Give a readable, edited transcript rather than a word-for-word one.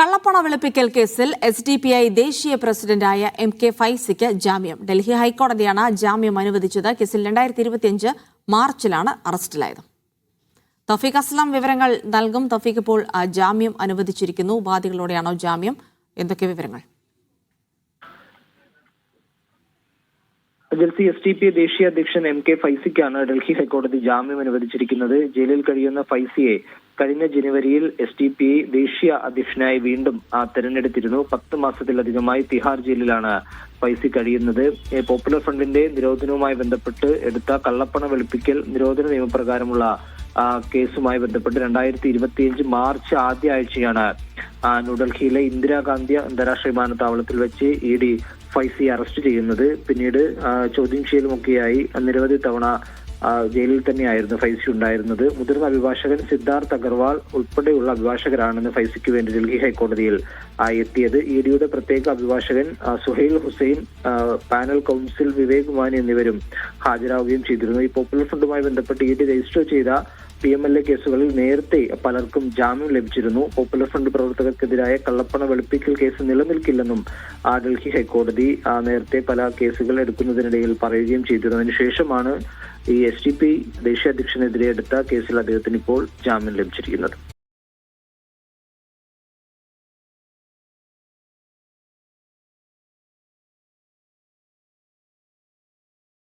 കള്ളപ്പണ വെളുപ്പിക്കൽ കേസിൽ SDPI ദേശീയ പ്രസിഡന്റായ MK ഫൈസിക്ക് ജാമ്യം. ഡൽഹി ഹൈക്കോടതിയാണ് ജാമ്യം അനുവദിച്ചത്. കേസിൽ 2025 മാർച്ചിലാണ് അറസ്റ്റിലായത്. തൗഫീഖ് അസ്ലം വിവരങ്ങൾ നൽകും. തൗഫീഖ്, ഇപ്പോൾ ജാമ്യം അനുവദിച്ചിരിക്കുന്നു. ഉപാധികളോടെയാണോ ജാമ്യം? എന്തൊക്കെ വിവരങ്ങൾ? SDPI ദേശീയ അധ്യക്ഷൻ MK ഫൈസിക്കാണ് ഡൽഹി ഹൈക്കോടതി ജാമ്യം അനുവദിച്ചിരിക്കുന്നത്. ജയിലിൽ കഴിയുന്ന ഫൈസിയെ കഴിഞ്ഞ ജനുവരിയിൽ SDPI ദേശീയ അധ്യക്ഷനായി വീണ്ടും തെരഞ്ഞെടുത്തിരുന്നു. 10 മാസത്തിലധികമായി തിഹാർ ജയിലിലാണ് ഫൈസി കഴിയുന്നത്. പോപ്പുലർ ഫ്രണ്ടിന്റെ നിരോധനവുമായി ബന്ധപ്പെട്ട് എടുത്ത കള്ളപ്പണ വെളുപ്പിക്കൽ നിരോധന നിയമപ്രകാരമുള്ള കേസുമായി ബന്ധപ്പെട്ട് 2025 മാർച്ച് ആദ്യ ആഴ്ചയാണ് ന്യൂഡൽഹിയിലെ ഇന്ദിരാഗാന്ധി അന്താരാഷ്ട്ര വിമാനത്താവളത്തിൽ വെച്ച് ED ഫൈസി അറസ്റ്റ് ചെയ്യുന്നത്. പിന്നീട് ചോദ്യം ചെയ്യലുമൊക്കെയായി നിരവധി തവണ ജയിലിൽ തന്നെയായിരുന്നു ഫൈസി ഉണ്ടായിരുന്നത്. മുതിർന്ന അഭിഭാഷകൻ സിദ്ധാർത്ഥ് അഗർവാൾ ഉൾപ്പെടെയുള്ള അഭിഭാഷകരാണെന്ന് ഫൈസിക്ക് വേണ്ടി ഡൽഹി ഹൈക്കോടതിയിൽ എത്തിയത്. EDയുടെ പ്രത്യേക അഭിഭാഷകൻ സുഹൈൽ ഹുസൈൻ, പാനൽ കൗൺസിൽ വിവേക് മാനി എന്നിവരും ഹാജരാവുകയും ചെയ്തിരുന്നു. ഈ പോപ്പുലർ ഫ്രണ്ടുമായി ബന്ധപ്പെട്ട് ED രജിസ്റ്റർ ചെയ്ത PMLA കേസുകളിൽ നേരത്തെ പലർക്കും ജാമ്യം ലഭിച്ചിരുന്നു. പോപ്പുലർ ഫ്രണ്ട് പ്രവർത്തകർക്കെതിരായ കള്ളപ്പണ വെളുപ്പിക്കൽ കേസ് നിലനിൽക്കില്ലെന്നും ഡൽഹി ഹൈക്കോടതി നേരത്തെ പല കേസുകൾ എടുക്കുന്നതിനിടയിൽ പറയുകയും ചെയ്തിരുന്നു. അതിനുശേഷമാണ് ഈ SDPI ദേശീയ അധ്യക്ഷനെതിരെ എടുത്ത കേസിൽ അദ്ദേഹത്തിന് ഇപ്പോൾ ജാമ്യം ലഭിച്ചിരിക്കുന്നത്.